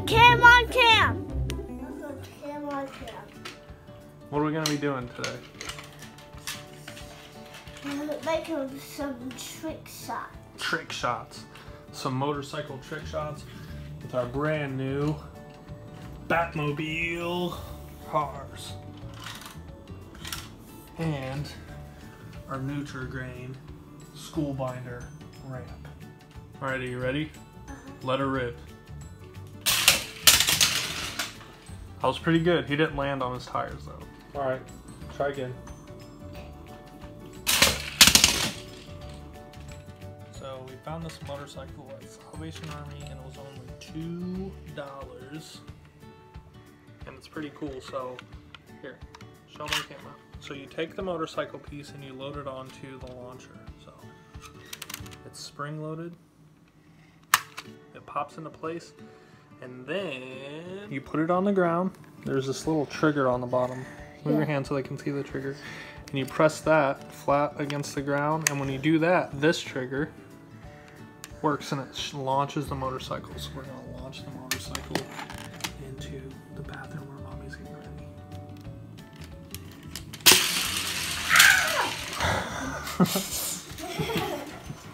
Cam on cam. Cam on cam. What are we going to be doing today? We're making some trick shots. Trick shots. Some motorcycle trick shots with our brand new Batmobile cars. And our Nutri-Grain school binder ramp. Alright, are you ready? Let her rip. That was pretty good. He didn't land on his tires though. Alright, try again. So we found this motorcycle at Salvation Army and it was only $2. And it's pretty cool, so here, show me the camera. So you take the motorcycle piece and you load it onto the launcher. So it's spring loaded. It pops into place and then you put it on the ground. There's this little trigger on the bottom. Move your hand so they can see the trigger. And you press that flat against the ground, and when you do that, this trigger works and it launches the motorcycle. So we're gonna launch the motorcycle into the bathroom where Mommy's getting ready.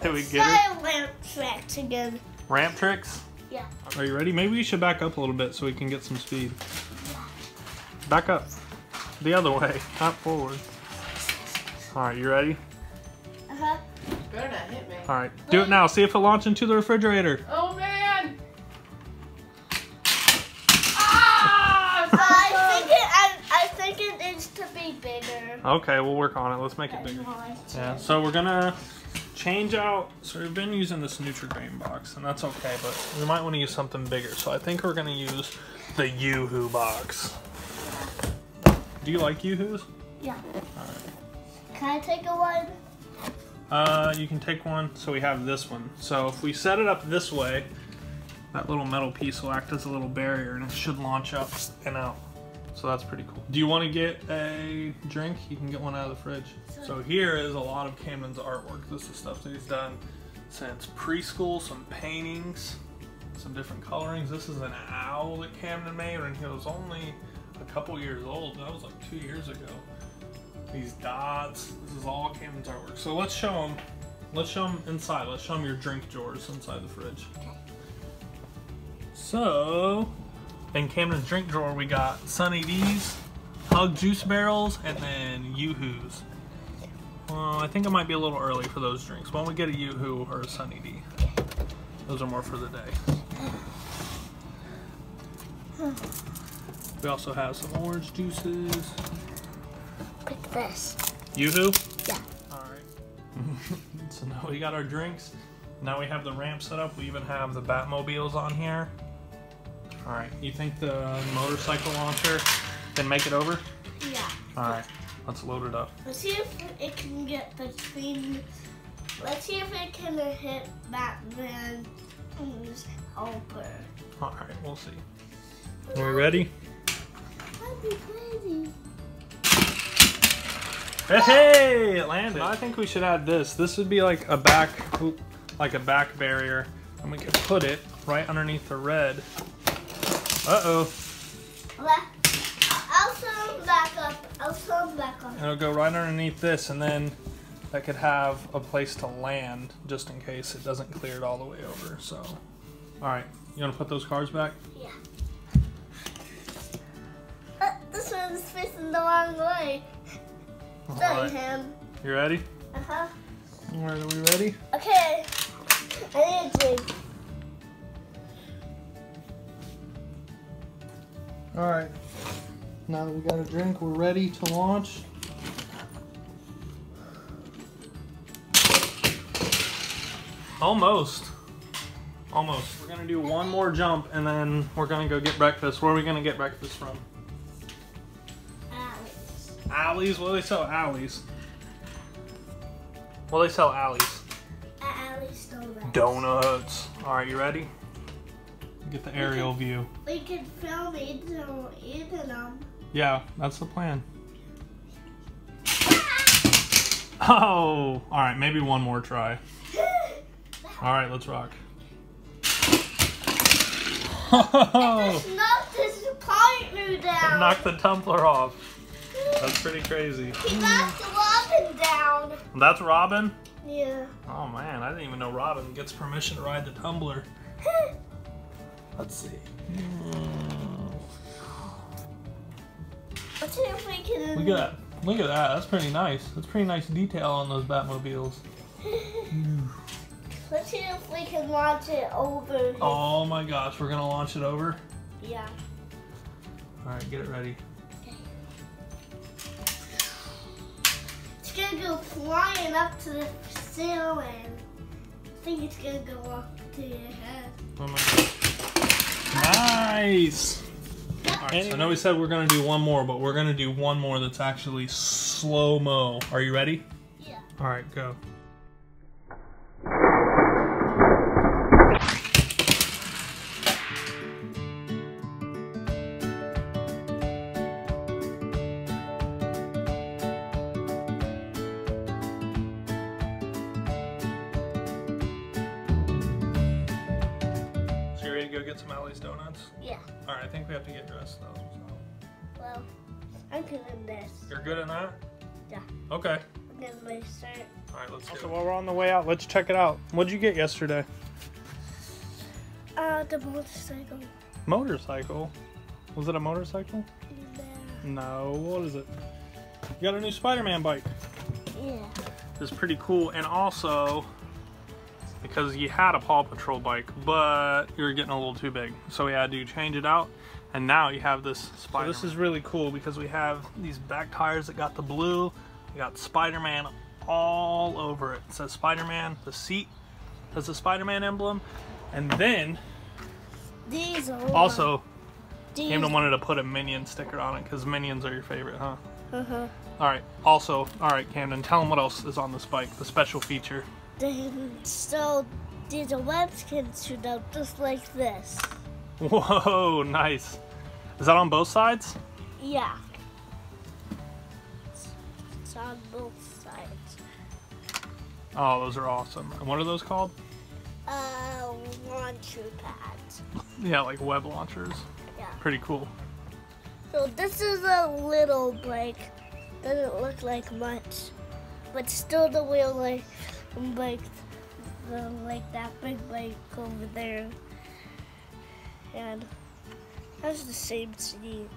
Did we get it? Ramp tricks again. Ramp tricks? Yeah. Are you ready? Maybe we should back up a little bit so we can get some speed. Back up. The other way, not forward. Alright, you ready? Uh-huh. Better not hit me. Alright, do it now. See if it launches into the refrigerator. Oh man! I think it needs to be bigger. Okay, we'll work on it. Let's make it bigger. Yeah, so we're gonna change out. So we've been using this Nutri-Grain box, and that's okay, but we might want to use something bigger. So I think we're gonna use the Yoo-Hoo box. Do you like Yoo-Hoos? Yeah. Alright. Can I take a one? You can take one. So we have this one. So if we set it up this way, that little metal piece will act as a little barrier and it should launch up and out. So that's pretty cool. Do you want to get a drink? You can get one out of the fridge. So here is a lot of Camden's artwork. This is stuff that he's done since preschool, some paintings, some different colorings. This is an owl that Camden made when he was only a couple years old. That was like 2 years ago. These dots, this is all Camden's artwork. So let's show them. Let's show them inside. Let's show them your drink drawers inside the fridge. So, in Camden's drink drawer, we got Sunny D's, Hug juice barrels, and then Yoo-Hoos. Well, I think it might be a little early for those drinks. Why don't we get a Yoo-Hoo or a Sunny D? Those are more for the day. We also have some orange juices. Pick this. Yoo-Hoo? Yeah. Alright. So now we got our drinks. Now we have the ramp set up. We even have the Batmobiles on here. Alright, you think the motorcycle launcher can make it over? Yeah. Alright, let's load it up. Let's see if it can get between. Let's see if it can hit Batman's helper. Alright, we'll see. Are we ready? That'd be crazy. Hey, it landed. I think we should add this. This would be like a back barrier, and we could put it right underneath the red. Uh-oh. I'll sew them back up. I'll sew them back up. It'll go right underneath this, and then that could have a place to land just in case it doesn't clear it all the way over. So, all right, you want to put those cars back? Yeah. This one's facing the wrong way. All Sorry, right. him. You ready? Uh-huh. All right, are we ready? Okay. I need a drink. All right. Now that we got a drink, we're ready to launch. Almost. Almost. We're gonna do one more jump and then we're gonna go get breakfast. Where are we gonna get breakfast from? Alleys? What do they sell at Alleys? What do they sell at Alleys? Alley's donuts. Donuts. Alright, you ready? Get the aerial view. We can film eating them. Yeah, that's the plan. Oh! Alright, maybe one more try. Alright, let's rock. Oh! Just knocked his partner down. Knock the tumbler off. That's pretty crazy. He knocked Robin down. That's Robin? Yeah. Oh man, I didn't even know Robin gets permission to ride the tumbler. Let's see. Let's see if we can. Look at that. Look at that. That's pretty nice. That's pretty nice detail on those Batmobiles. Let's see if we can launch it over. Oh my gosh, we're gonna launch it over? Yeah. Alright, get it ready. It's gonna go flying up to the ceiling. I think it's gonna go up to your head. Oh my gosh. Nice! Alright, so I know we said we're gonna do one more, but we're gonna do one more that's actually slow-mo. Are you ready? Yeah. Alright, go. Go get some Allie's Donuts? Yeah. Alright, I think we have to get dressed though. So. Well, I'm good in this. You're good in that? Yeah. Okay. I'm gonna my shirt. Alright, let's go. So while we're on the way out, let's check it out. What'd you get yesterday? The motorcycle. Motorcycle? Was it a motorcycle? Yeah. No, what is it? You got a new Spider-Man bike. Yeah. It's pretty cool, and also because you had a Paw Patrol bike, but you're getting a little too big, so we had to change it out, and now you have this Spider-Man. So this is really cool because we have these back tires that got the blue, we got Spider-Man all over it. It says Spider-Man, the seat has the Spider-Man emblem, and then These are also these. Camden wanted to put a Minion sticker on it because Minions are your favorite, huh? Uh-huh. Alright, also, alright Camden, tell them what else is on this bike, the special feature. So these are web skins shoot out just like this. Whoa, nice. Is that on both sides? Yeah. It's on both sides. Oh, those are awesome. And what are those called? Launcher pads. Yeah, like web launchers. Yeah. Pretty cool. So this is a little bike. Doesn't look like much, but still the wheel like that big bike over there, and has the same seat,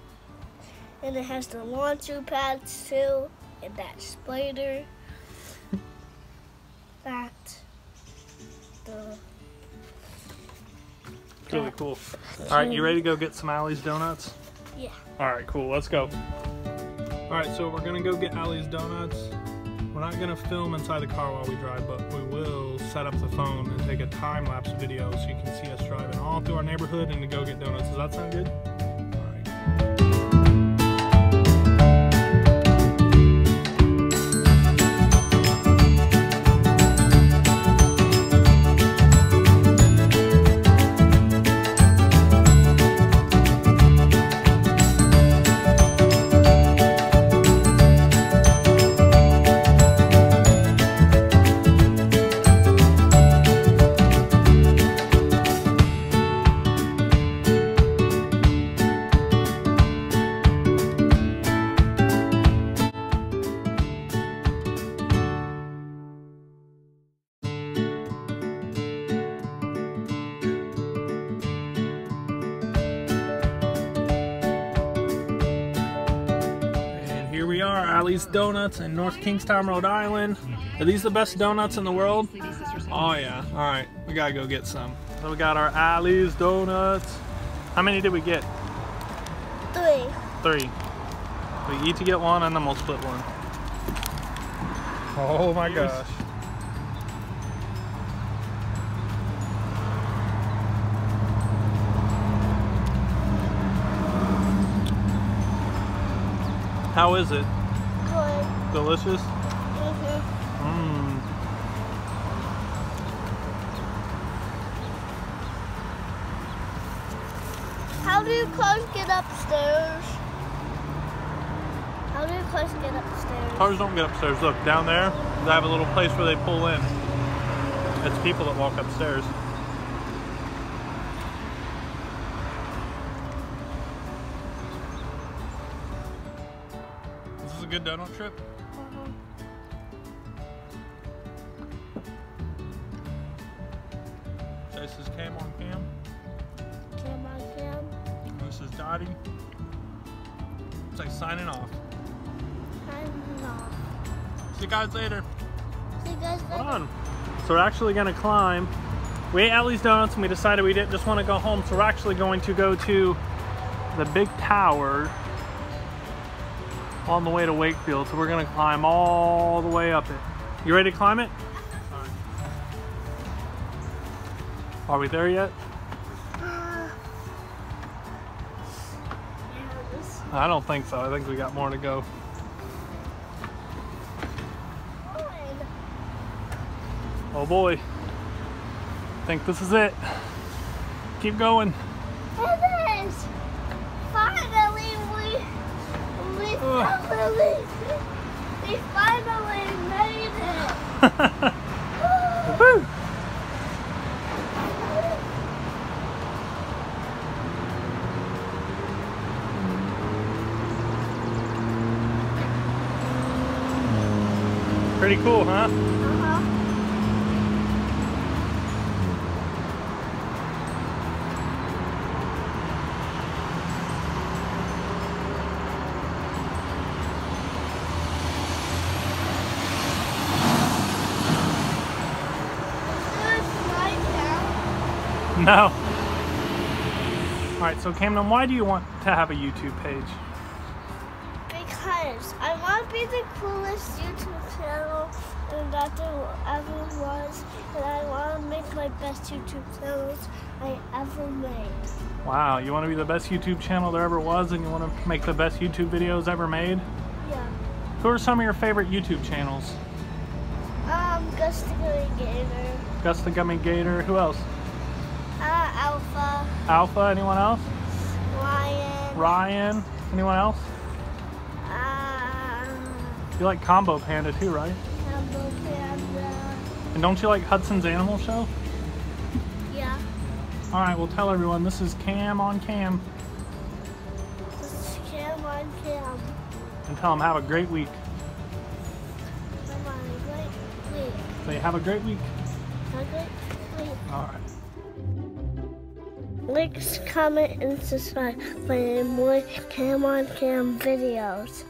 and it has the launcher pads too, and that spider. Really cool. Alright, you ready to go get some Allie's Donuts? Yeah. Alright, cool, let's go. Alright, so we're gonna go get Allie's Donuts. We're not gonna film inside the car while we drive, but we will set up the phone and take a time-lapse video so you can see us driving all through our neighborhood and to go get donuts. Does that sound good? Alright. Allie's Donuts in North Kingstown, Rhode Island. Are these the best donuts in the world? Oh yeah. Alright, we gotta go get some. So we got our Allie's Donuts. How many did we get? 3. 3. We each get one and then we'll split one. Oh my gosh. How is it? Good. Delicious? Mm-hmm. How do cars get upstairs? How do cars get upstairs? Cars don't get upstairs. Look, down there, they have a little place where they pull in. It's people that walk upstairs. good donut trip? This is Cam on Cam. Cam on Cam. This is Dottie. It's like signing off. Signing off. See you guys later. See you guys later. Hold on. So we're actually gonna climb. We ate Ellie's Donuts and we decided we didn't just want to go home, so we're actually going to go to the big tower on the way to Wakefield. So we're gonna climb all the way up it. You ready to climb it? Are we there yet? I don't think so. I think we got more to go. Oh boy. I think this is it. Keep going. It is! Finally, we finally made it! Woo! Pretty cool, huh? No. Alright, so Camden, why do you want to have a YouTube page? Because I want to be the coolest YouTube channel that there ever was, and I want to make my best YouTube channels I ever made. Wow, you want to be the best YouTube channel there ever was, and you want to make the best YouTube videos ever made? Yeah. Who are some of your favorite YouTube channels? Gus the Gummy Gator. Gus the Gummy Gator. Who else? Alpha. Alpha. Anyone else? Ryan. Ryan. Anyone else? You like Combo Panda too, right? Combo Panda. And don't you like Hudson's Animal Show? Yeah. Alright, well tell everyone this is Cam on Cam. This is Cam on Cam. And tell them have a great week. Come on, a great week. Say have a great week. Have a great week. Alright. Like, comment, and subscribe for more Cam on Cam videos.